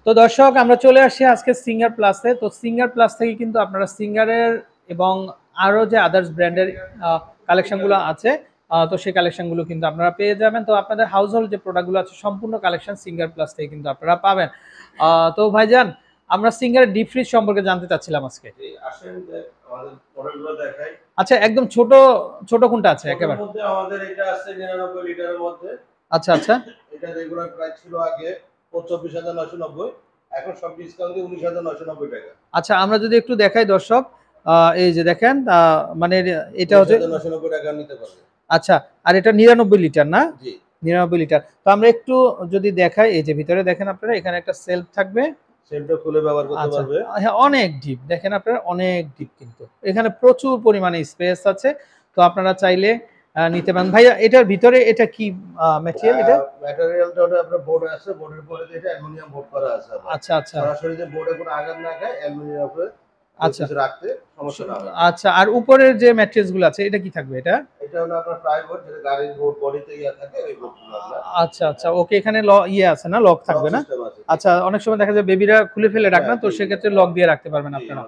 তো দর্শক আমরা চলে আসি আজকে সিঙ্গার প্লাসে। তো সিঙ্গার প্লাস থেকে কিন্তু আপনারা সিঙ্গারের এবং আরো যে আদার্স ব্র্যান্ডের কালেকশনগুলো আছে, তো সেই কালেকশনগুলো কিন্তু আপনারা পেয়ে যাবেন। তো আপনাদের হাউস হোল্ড যে প্রোডাক্টগুলো আছে সম্পূর্ণ কালেকশন সিঙ্গার প্লাস থেকে কিন্তু আপনারা পাবেন। তো ভাইজান, আমরা সিঙ্গারের ডিপ ফ্রিজ সম্পর্কে জানতে চাচ্ছিলাম আজকে। আচ্ছা, একদম ছোট ছোট কোনটা আছে একেবারে? আমাদের এটা আছে 99 লিটারের মধ্যে। আচ্ছা আচ্ছা, এটা রেগুলার প্রাইস ছিল আগে 24,990, এখন সব ডিসকাউন্ট দিয়ে 19,990 টাকা। আচ্ছা, আমরা যদি একটু দেখাই দর্শক, এই যে দেখেন, মানে এটা হচ্ছে 1990 টাকা নিতে পারবে। আচ্ছা, আর এটা 99 লিটার না? জি, 99 লিটার। তো আমরা একটু যদি দেখাই, এই যে ভিতরে দেখেন আপনারা, এখানে একটা সেলফ থাকবে। সেলফটা খুলে ব্যবহার করতে আচ্ছা, পারবে। হ্যাঁ, অনেক ডিপ দেখেন আপনারা, অনেক ডিপ কিন্তু এখানে প্রচুর পরিমাণে স্পেস আছে। তো আপনারা চাইলে নিতে পারেন। ভাইয়া, এটার ভিতরে এটা কি ম্যাটেরিয়াল? এটা ম্যাটেরিয়ালটা হলো আপনার বোর্ড আছে, বোর্ডের পরে এটা অ্যালুমিনিয়াম বোর্ড করা আছে। আচ্ছা আচ্ছা, সরাসরি যে বোর্ডে কোনো আঘাত না খায় অ্যালুমিনিয়াম উপরে আচ্ছা কিছু রাখতে সমস্যা না হয়। আচ্ছা, আর উপরের যে ম্যাট্রেস গুলো আছে এটা কি থাকবে? এটা এটা হলো আপনার প্লাইবোর্ড, যেটা গাড়ির বোর্ড বডিতে ইয়া থাকে ওই বোর্ডগুলো আপনার। আচ্ছা আচ্ছা, ওকে, এখানে ইয়ে আছে না, লক থাকবে না? আচ্ছা, অনেক সময় দেখা যায় বেবিরা খুলে ফেলে রাখ না, তো সেক্ষেত্রে লক দিয়ে রাখতে পারবেন আপনারা।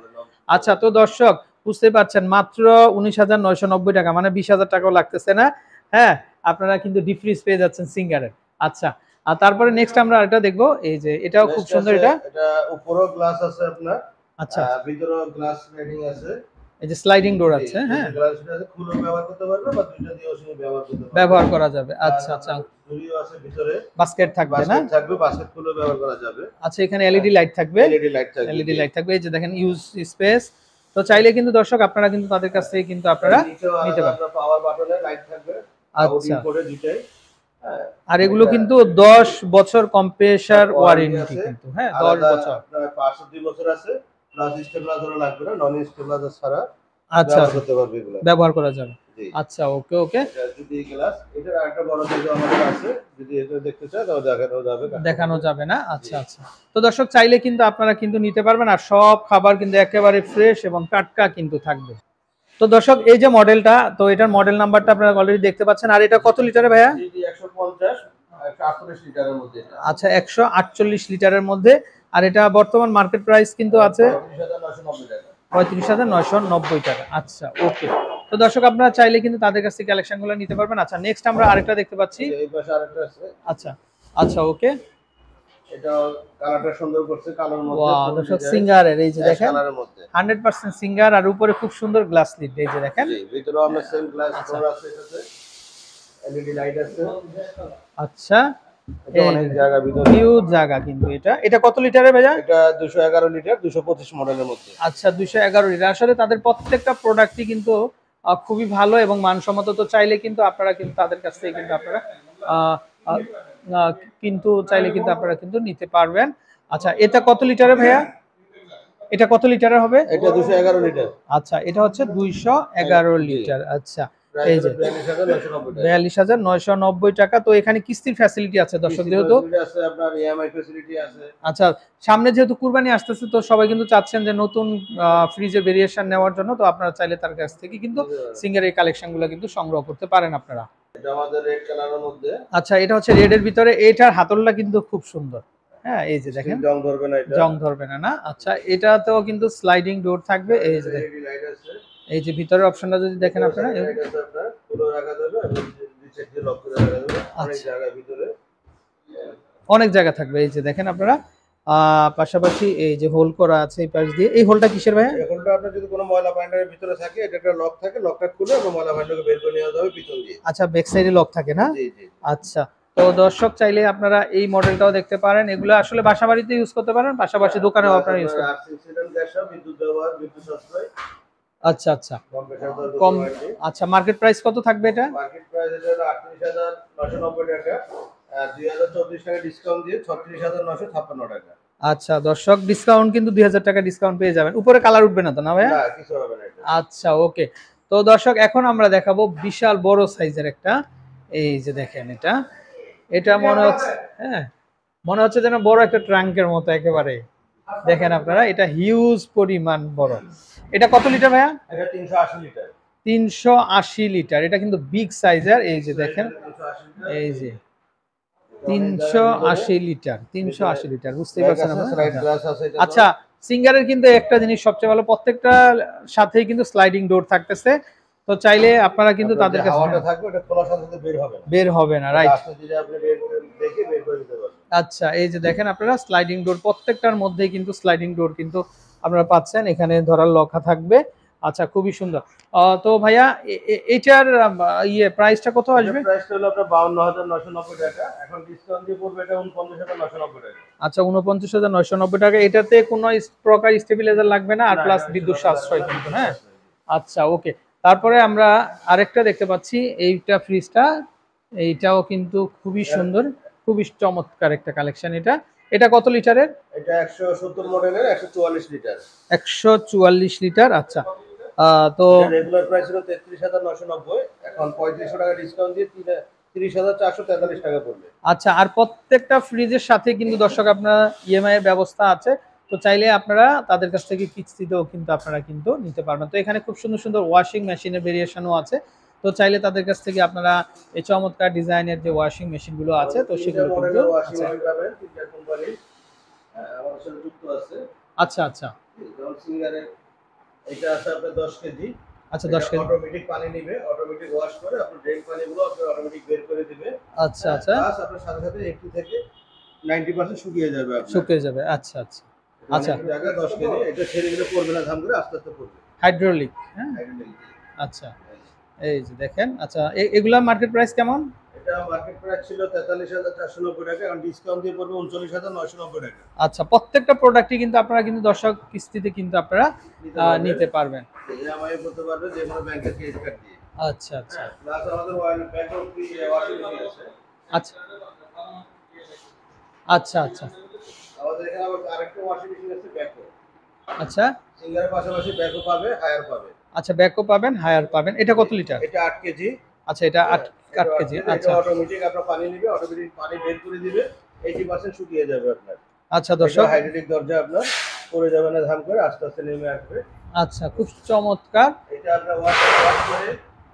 আচ্ছা, তো দর্শক বুঝতে পারছেন, মাত্র 19,990 টাকা, মানে 20,000 টাকাও লাগতেছে না। হ্যাঁ, আপনারা কিন্তু ডিপ ফ্রিজ পেয়ে যাচ্ছেন সিঙ্গারের। আচ্ছা, আর তারপরে নেক্সট আমরা এটা দেখবো, এই যে এটাও খুব সুন্দর। এটা উপরেও গ্লাস আছে আপনার, আচ্ছা, ভিতরেও গ্লাস স্লাইডিং আছে। এই যে স্লাইডিং ডোর আছে, হ্যাঁ, গ্লাসটা খুলে ব্যবহার করতে পারবে বা দুইটা দিয়েও সঙ্গে ব্যবহার করা যাবে। আচ্ছা আচ্ছা, ঝুড়িও আছে ভিতরে, বাস্কেট থাকবে না? বাস্কেট খুলে ব্যবহার করা যাবে। আচ্ছা, এখানে এলইডি লাইট থাকবে। এলইডি লাইট থাকবে, এই যে দেখেন ইউজ স্পেস। তো চাইলে কিন্তু দর্শক আপনারা কিন্তু তাদের কাছ থেকে কিন্তু আপনারা নিতে পারেন। পাওয়ার বাটনে লাইট থাকবে। আচ্ছা, করে দুটাই। আর এগুলো কিন্তু 10 বছর কম্প্রেসার ওয়ারেন্টি কিন্তু, হ্যাঁ, 10 বছর। আপনার 502 বছর আছে, প্লাস স্টেবিলাইজার লাগবে না, নন স্টেবিলাইজার ছাড়া আচ্ছা, ব্যবহার করতে পারবে এগুলো। ব্যবহার করা যাবে। আচ্ছা, ওকে ওকে। যদি গ্লাস, এটার আরেকটা বড় সাইজ আমাদের আছে, যদি এটা দেখতে চাও তাহলে দেখানো যাবে না? আচ্ছা আচ্ছা। তো দর্শক চাইলে কিন্তু আপনারা কিন্তু নিতে পারবেন, আর সব খাবার কিন্তু একেবারে ফ্রেশ এবং টাটকা কিন্তু থাকবে। তো দর্শক, এই যে মডেলটা, তো এটার মডেল নাম্বারটা আপনারা অলরেডি দেখতে পাচ্ছেন। আর এটা কত লিটারে ভাইয়া? 150 148 লিটারের মধ্যে। আচ্ছা, 148 লিটারের মধ্যে। আর এটা বর্তমান মার্কেট প্রাইস কিন্তু আছে 35,990 টাকা। আচ্ছা, ওকে। তো দর্শক আপনারা চাইলে কিন্তু তাদের কাছ থেকে কালেকশনগুলো নিতে পারবেন। আচ্ছা, নেক্সট আমরা আরেকটা দেখতে পাচ্ছি। এই পাশে আরেকটা আছে। আচ্ছা আচ্ছা, ওকে। এটা কালারটা সুন্দর করছে, কালার মধ্যে। ওয়াও, দর্শক সিঙ্গারের এই যে দেখেন, 100% সিঙ্গার, আর উপরে খুব সুন্দর গ্লাস লিড, এই যে দেখেন। জি, ভিতরেও আমরা সেম গ্লাস ডোর আছে, এটাতে এলইডি লাইট আছে। আচ্ছা, অনেক জায়গা ভিতরে, হিউজ জায়গা কিন্তু। এটা কত লিটারের ভাইয়া? এটা 211 লিটার, 225 মডেলের মধ্যে। আচ্ছা, 211 লিটার। আসলে তাদের প্রত্যেকটা প্রোডাক্টই কিন্তু খুবই ভালো এবং মানসম্মত। তো চাইলে কিন্তু আপনারা কিন্তু তাদের কাছ থেকে কিন্তু আপনারা চাইলে কিন্তু আপনারা কিন্তু নিতে পারবেন। আচ্ছা, এটা কত লিটারের ভাইয়া? এটা কত লিটারের হবে? এটা 211 লিটার। আচ্ছা, এটা হচ্ছে 211 লিটার। আচ্ছা, এই যে 42,990 টাকা। তো এখানে কিস্তির ফ্যাসিলিটি আছে দর্শক, যেহেতু আপনার ইএমআই ফ্যাসিলিটি আছে। আচ্ছা, সামনে যেহেতু কুরবানি আসতেছে, তো সবাই কিন্তু চাচ্ছেন যে নতুন ফ্রিজের ভেরিয়েশন নেওয়ার জন্য। তো আপনারা চাইলে তার কাছ থেকে কিন্তু সিঙ্গার এই কালেকশনগুলো কিন্তু সংগ্রহ করতে পারেন আপনারা। এটা আমাদের রেড কালারের মধ্যে। আচ্ছা, এটা হচ্ছে রেড এর ভিতরে। এটার হাতলটা কিন্তু খুব সুন্দর। হ্যাঁ, এই যে দেখেন, জং ধরবে না, এটা জং ধরবে না। আচ্ছা, এটাতেও কিন্তু স্লাইডিং ডোর থাকবে। এই যে এই যে ভিতরের অপশনটা যদি দেখেন আপনারা, খুলে রাখা যাবে এবং নিচে দিয়ে লক করে রাখা যাবে। অনেক জায়গা ভিতরে, অনেক জায়গা থাকবে। এই যে দেখেন আপনারা, পাশাপাশি এই যে হোল করা আছে এই পাশ দিয়ে। এই হোলটা কিসের ভাই? এই হোলটা আপনার যদি কোনো ময়লা বাইন্ডারের ভিতরে থাকে, এটা একটা লক থাকে, লকটা খুলে এবং ময়লা বাইন্ডারকে বের করে নেওয়া যাবে পিছন দিয়ে। আচ্ছা, ব্যাক সাইডে লক থাকে না? জি জি। আচ্ছা, তো দর্শক চাইলে আপনারা এই মডেলটাও দেখতে পারেন। এগুলো আসলে বাসাবাড়িতে ইউজ করতে পারেন, পাশাপাশি দোকানেও আপনারা ইউজ করতে পারেন। বিদ্যুৎ ব্যবহার, বিদ্যুৎ সাশ্রয়। আচ্ছা আচ্ছা, কম। আচ্ছা, মার্কেট প্রাইস কত থাকবে এটা? মার্কেট প্রাইস এটা হলো 38,990 টাকা, 2024 টাকা ডিসকাউন্ট দিয়ে 36,956 টাকা। আচ্ছা দর্শক, ডিসকাউন্ট কিন্তু 2000 টাকা ডিসকাউন্ট পেয়ে যাবেন। উপরে কালার উঠবে না তো, না ভাই? না, কিছু হবে না এটা। আচ্ছা, ওকে। তো দর্শক, এখন আমরা দেখাবো বিশাল বড় সাইজের একটা, এই যে দেখেন, এটা মনে হচ্ছে, হ্যাঁ, মনে হচ্ছে যেন বড় একটা ট্রাঙ্কের মতো একেবারে। দেখেন আপনারা, এটা হিউজ পরিমাণ বড়। এটা কত লিটার ভাইয়া? এটা 380 লিটার। 380 লিটার। এটা কিন্তু বিগ সাইজের। এই যে দেখেন, এই যে 380 লিটার, 380 লিটার, বুঝতেই পারছেন আপনারা। স্লাইড গ্লাস আছে এটা। আচ্ছা, সিঙ্গারের কিন্তু একটা জিনিস সবচেয়ে ভালো, প্রত্যেকটা সাথেই কিন্তু স্লাইডিং ডোর থাকতেছে, তো চাইলে আপনারা কিন্তু তাদের কাছে হাওয়াটা থাকবে, এটা খোলার সাথে সাথে বের হবে না, বের হবে না, রাইট। আপনি যদি আপনি বের দেখে বের করে দিতে পারবেন। আচ্ছা, এই যে দেখেন আপনারা স্লাইডিং ডোর, প্রত্যেকটার মধ্যেই কিন্তু স্লাইডিং ডোর কিন্তু আপনারা পাচ্ছেন, এখানে ধরার লক্ষা থাকবে। আচ্ছা, খুবই সুন্দর। তো ভাইয়া এটার প্রাইসটা কত আসবে? প্রাইসটা হলো আপনার 52990 টাকা, এখন ডিসকাউন্ট দিয়ে পড়বে এটা 49990 টাকা। আচ্ছা, 49990 টাকা। এটাতে কোনো প্রকার স্টেবিলাইজার লাগবে না, আর প্লাস বিদ্যুৎ সাশ্রয় কিন্তু, হ্যাঁ। আচ্ছা, ওকে। তারপরে আমরা আরেকটা দেখতে পাচ্ছি, এইটা ফ্রিজটা, এইটাও কিন্তু খুবই সুন্দর, খুবই চমৎকার একটা কালেকশন। এটা কত লিটারের? এটা 170 মডেলের, 144 লিটার। 144 লিটার। আচ্ছা, তো রেগুলার প্রাইস হলো 33990, এখন 3500 টাকা ডিসকাউন্ট দিয়ে 30443 টাকা পড়বে। আচ্ছা, আর প্রত্যেকটা ফ্রিজের সাথে কিন্তু দর্শক আপনারা ইএমআই এর ব্যবস্থা আছে, তো চাইলে আপনারা তাদের কাছ থেকে কিস্তিতেও কিন্তু আপনারা কিন্তু নিতে পারবেন। তো এখানে খুব সুন্দর সুন্দর ওয়াশিং মেশিনের ভেরিয়েশনও আছে, তো চাইলে তাদের কাছ থেকে আপনারা এই চমৎকার ডিজাইনের যে ওয়াশিং মেশিনগুলো আছে, তো সেগুলো কিন্তু ওয়াশিং মেশিন পাবেন, তিনটা কোম্পানি আমার সাথে যুক্ত আছে। আচ্ছা আচ্ছা, যেমন সিঙ্গারের এটা আছে আপনার 10 কেজি। আচ্ছা, 10 কেজি অটোমেটিক পানি নিবে, অটোমেটিক ওয়াশ করে আপনার ড্রেন পানিগুলো আপনার অটোমেটিক বের করে দিবে। আচ্ছা আচ্ছা, প্লাস আপনার সাথে সাথে 80 থেকে 90% শুকিয়ে যাবে আপনার। শুকিয়ে যাবে, আচ্ছা আচ্ছা। আচ্ছা, জায়গা 10 কেজি, এটা ছেড়ে দিলে পড়বে না, ধাম করে আস্তে আস্তে পড়বে। হাইড্রোলিক, হ্যাঁ। আচ্ছা, এই যে দেখেন। আচ্ছা, এগুলা মার্কেট প্রাইস কেমন? এটা মার্কেট প্রাইস ছিল 43490 টাকা, এখন ডিসকাউন্ট দিয়ে পড়বে 39990 টাকা। আচ্ছা, প্রত্যেকটা প্রোডাক্টই কিন্তু আপনারা কিন্তু দর্শক কিস্তিতে কিন্তু আপনারা নিতে পারবেন, ইএমআই করতে পারবে যে কোনো ব্যাংকের ক্রেডিট কার্ড দিয়ে। আচ্ছা আচ্ছা, প্লাস আমাদের ব্যাকআপ ওয়াশিং মেশিন আছে। আচ্ছা আচ্ছা, আচ্ছা আমাদের এখানে আবার আরেকটা ওয়াশিং মেশিন আছে ব্যাকআপ। আচ্ছা, সিঙ্গারের পাশাপাশি ব্যাকআপ পাবে, হায়ার পাবে। আচ্ছা, ব্যাকও পাবেন, হায়ার পাবেন। এটা কত লিটার? এটা 8 কেজি। আচ্ছা, এটা 8 কেজি। আচ্ছা, এটা অটোমেটিক আপনার পানি নিবে, অটোমেটিক পানি বের করে দিবে, 80% শুকিয়ে যাবে আপনার। আচ্ছা দর্শক, হাইড্রোলিক দরজা আপনার পড়ে যাবে না, ধাম করে আস্তে আস্তে নেমে আসবে। আচ্ছা, খুব চমৎকার। এটা আপনার ওয়াশ করে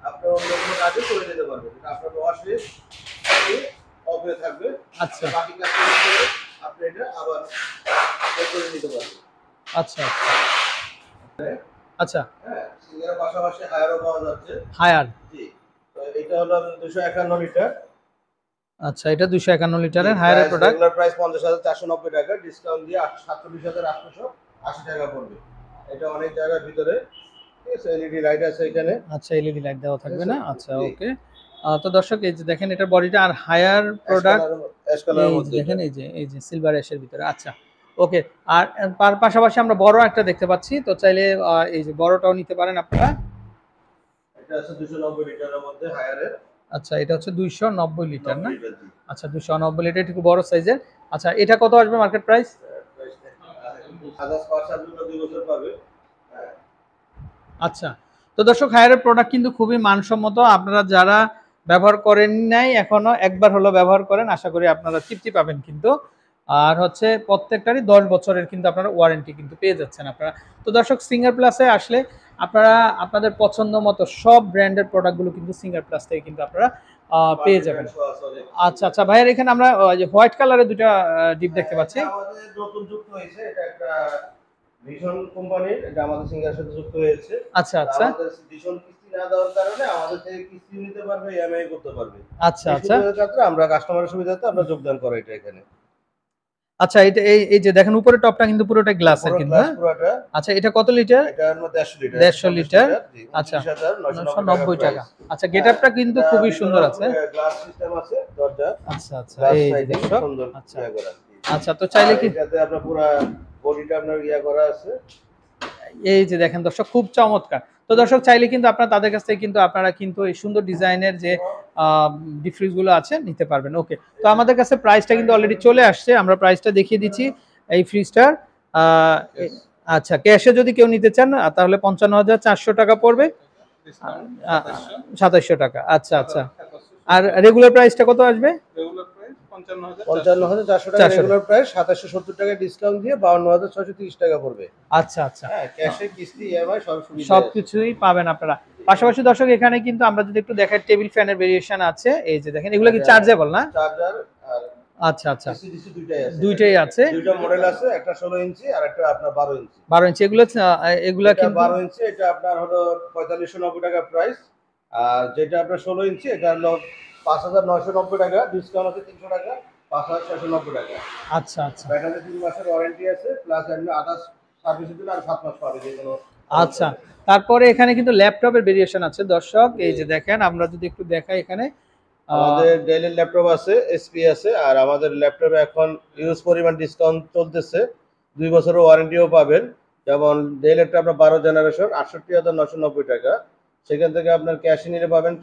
আপনার অন্য কোনো কাজে করে দিতে পারবেন, এটা আপনার ওয়াশে অফে থাকবে। আচ্ছা, বাকি কাজ করে আপনি এটা আবার করে নিতে পারবেন। আচ্ছা আচ্ছা, হ্যাঁ, সিঙ্গারের পাশাপাশি হায়ারও পাওয়া যাচ্ছে। হায়ার, জি। তো এটা হলো 251 লিটার। আচ্ছা, এটা 251 লিটারের হায়ারের প্রোডাক্ট। রেগুলার প্রাইস 50490 টাকা, ডিসকাউন্ট দিয়ে 47880 টাকা পড়বে। এটা অনেক জায়গার ভিতরে, ঠিক আছে। এলইডি লাইট আছে এখানে। আচ্ছা, এলইডি লাইট দেওয়া থাকবে না। আচ্ছা, ওকে। তো দর্শক, এই যে দেখেন এটার বডিটা আর হায়ার প্রোডাক্ট, অ্যাশ কালারের মধ্যে দেখেন এই যে সিলভার অ্যাশের ভিতরে। আচ্ছা, ওকে। আর তার পাশাপাশি আমরা বড় একটা দেখতে পাচ্ছি, তো চাইলে এই যে বড়টাও নিতে পারেন আপনারা। এটা আছে 290 লিটারের মধ্যে হায়ারের। আচ্ছা, এটা হচ্ছে 290 লিটার না? আচ্ছা, 290 লিটার, একটু বড় সাইজের। আচ্ছা, এটা কত আসবে মার্কেট প্রাইস? আদার্স পার্টস আপনারা 2 বছর পাবে। আচ্ছা, তো দর্শক, হায়ারের প্রোডাক্ট কিন্তু খুবই মানসম্মত। আপনারা যারা ব্যবহার করেন নাই এখনো, একবার হলো ব্যবহার করেন, আশা করি আপনারা তৃপ্তি পাবেন কিন্তু। আর হচ্ছে প্রত্যেকটারই 10 বছরের কিন্তু আপনারা ওয়ারেন্টি কিন্তু পেয়ে যাচ্ছেন আপনারা। তো দর্শক, সিঙ্গার প্লাসে আসলে আপনারা আপনাদের পছন্দ মতো সব ব্র্যান্ডের প্রোডাক্টগুলো কিন্তু সিঙ্গার প্লাস থেকে কিন্তু আপনারা পেয়ে যাবেন। আচ্ছা আচ্ছা, ভাইয়ের এখানে আমরা যে হোয়াইট কালারের দুটো ডিপ দেখতে পাচ্ছি। আমাদের নতুন যুক্ত হয়েছে, এটা একটা ভিশন কোম্পানির, এটা আমাদের সিঙ্গারের সাথে যুক্ত হয়েছে। আচ্ছা আচ্ছা, আমাদের ভিশন কিস্তি না দেওয়ার কারণে আমাদের থেকে কিস্তি নিতে পারবে, ইএমআই করতে পারবে। আচ্ছা আচ্ছা, আমরা কাস্টমারের সুবিধাতে আমরা যোগদান করি এটা এখানে। আচ্ছা, এটা এই যে দেখেন উপরে টপটা কিন্তু পুরোটা গ্লাসের কিন্তু, হ্যাঁ? আচ্ছা, এটা কত লিটার? এটা 150 লিটার। 150 লিটার। আচ্ছা, 990 টাকা। আচ্ছা, গেটআপটা কিন্তু খুবই সুন্দর আছে, গ্লাস সিস্টেম আছে দরজা। আচ্ছা আচ্ছা, এই দেখো সুন্দর। আচ্ছা আচ্ছা, তো চাইলে কি এটাতে আপনার পুরো বডিটা আপনার করা আছে। এই যে দেখেন দর্শক, খুব চমৎকার। তো দর্শক, চাইলে কিন্তু আপনারা তাদের কাছ থেকে কিন্তু আপনারা কিন্তু এই সুন্দর ডিজাইনের যে ডিফ্রিজ গুলো আছে নিতে পারবেন। ওকে, তো আমাদের কাছে প্রাইসটা কিন্তু অলরেডি চলে আসছে, আমরা প্রাইসটা দেখিয়ে দিচ্ছি এই ফ্রিজটার। আচ্ছা, ক্যাশে যদি কেউ নিতে চান তাহলে 55,400 টাকা পড়বে, 2700 টাকা। আচ্ছা আচ্ছা, আর রেগুলার প্রাইসটা কত আসবে? 55,400 টাকা রেগুলার প্রাইস, 2770 টাকা ডিসকাউন্ট দিয়ে 52,630 টাকা পড়বে। আচ্ছা আচ্ছা, হ্যাঁ, ক্যাশে কিস্তি ইএমআই সব সুবিধা সবকিছুই পাবেন আপনারা। পাশাপাশি দর্শক, এখানে কিন্তু আমরা যদি একটু দেখাই টেবিল ফ্যানের ভেরিয়েশন আছে, এই যে দেখেন এগুলো কি চার্জেবল না? চার্জার আর আচ্ছা আচ্ছা, এসি ডিসি দুইটাই আছে, দুইটাই আছে, দুইটা মডেল আছে, একটা 16 ইঞ্চি আর একটা আপনার 12 ইঞ্চি। 12 ইঞ্চি। এগুলো এগুলা এটা কিন্তু 12 ইঞ্চি এটা আপনার হলো 4590 টাকা প্রাইস, আর যেটা আপনার 16 ইঞ্চি এটা হলো 5990 টাকা, ডিসকাউন্ট আছে 300 টাকা, 5690 টাকা। আচ্ছা আচ্ছা ব্যাটারি 3 মাসের ওয়ারেন্টি আছে, প্লাস এমনি আদার্স সার্ভিসের জন্য আর 7 মাস পাবে যে কোনো। আচ্ছা। তারপরে এখানে কিন্তু ল্যাপটপের ভেরিয়েশন আছে দর্শক, এই যে দেখেন, আমরা যদি একটু দেখাই এখানে আমাদের ডেলের ল্যাপটপ আছে, এসপি আছে, আর আমাদের ল্যাপটপে এখন ইউজ পরিমাণ ডিসকাউন্ট চলতেছে, 2 বছরের ওয়ারেন্টিও পাবেন। যেমন ডেলেরটা আপনার 12 জেনারেশন 68,990 টাকা, সেখান থেকে আপনার ক্যাশে নিলে পাবেন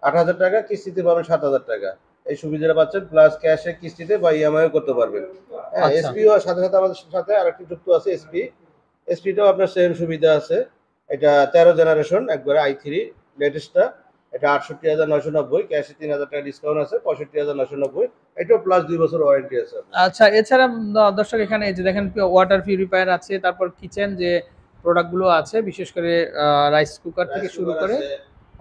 8,000 টাকা, কিস্তিতে পাবেন 7,000 টাকা। এই সুবিধাটা পাচ্ছেন, প্লাস ক্যাশে কিস্তিতে বা ইএমআইও করতে পারবেন। হ্যাঁ, আচ্ছা এসপিও সাথে সাথে আমাদের সাথে আরেকটি যুক্ত আছে এসপি। এসপিটাও আপনার সেম সুবিধা আছে। এটা 13 জেনারেশন একবারে i3 লেটেস্টটা, এটা 68,990, ক্যাশে 3,000 টাকা ডিসকাউন্ট আছে, 65,990। এটাও প্লাস 2 বছর ওয়ারেন্টি আছে আপনার। আচ্ছা। এছাড়া দর্শক এখানে এই যে দেখেন ওয়াটার পিউরিফায়ার আছে, তারপর কিচেন যে প্রোডাক্টগুলো আছে, বিশেষ করে রাইস কুকার থেকে রাইস শুরু কুকার করে আছে,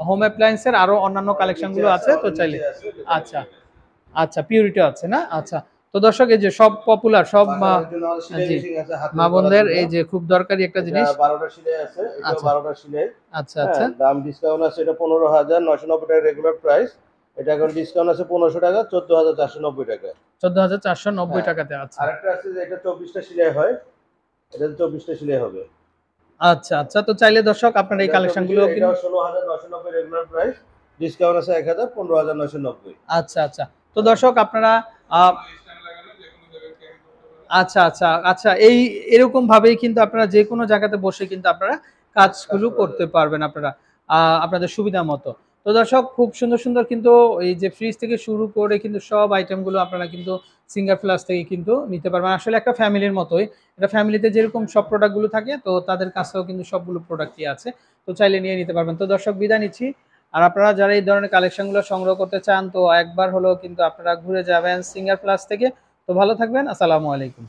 হোম অ্যাপ্লায়েন্সের আরো অন্যান্য কালেকশনগুলো আছে, তো চাইলে। নিচে আছে, যেটা আচ্ছা নেবেন। আচ্ছা, পিউরিটি আছে না? আচ্ছা। তো দর্শক এই যে সব পপুলার সব বাচ্চাদের জন্য আমাদের সেলাই জি, মেশিন আছে, হাতে মা করার বোনদের জন্য। এই যে খুব দরকারি একটা এটা জিনিস। 12টা সেলাই আছে, এটাও আচ্ছা 12টা সেলাই। আচ্ছা হ্যাঁ, আচ্ছা, দাম ডিসকাউন্ট আছে, এটা 15,990 টাকা রেগুলার প্রাইস, এটা এখন ডিসকাউন্ট আছে 1500 টাকা, 14,490 টাকা। 14,490 হ্যাঁ, টাকাতে। আচ্ছা আরেকটা আছে যে এটা 24টা সেলাই হয়, এটা 24টা সেলাই হবে। আচ্ছা আচ্ছা, তো চাইলে দর্শক আপনার এই এটা কালেকশনগুলো 24, কিন্তু। এটাও 16,990 রেগুলার প্রাইস, ডিসকাউন্ট আছে 1000, 15,990। আচ্ছা আচ্ছা, তো দর্শক আপনারা আহ, আচ্ছা আচ্ছা আচ্ছা, এই এরকম ভাবেই কিন্তু আপনারা যে কোনো জায়গাতে বসে কিন্তু আপনারা কাজগুলো করতে পারবেন আপনারা আপনাদের সুবিধা মতো। তো দর্শক খুব সুন্দর সুন্দর কিন্তু এই যে ফ্রিজ থেকে শুরু করে কিন্তু সব আইটেমগুলো আপনারা কিন্তু সিঙ্গার প্লাস থেকে কিন্তু নিতে পারবেন। আসলে একটা ফ্যামিলির মতোই, এটা ফ্যামিলিতে যেরকম সব প্রোডাক্টগুলো থাকে, তো তাদের কাছেও কিন্তু সবগুলো প্রোডাক্টই আছে, তো চাইলে নিয়ে নিতে পারবেন। তো দর্শক বিদায় নিচ্ছি। আর আপনারা যারা এই ধরনের কালেকশনগুলো সংগ্রহ করতে চান, তো একবার হলেও কিন্তু আপনারা ঘুরে যাবেন সিঙ্গার প্লাস থেকে। তো ভালো থাকবেন, আসসালামু আলাইকুম।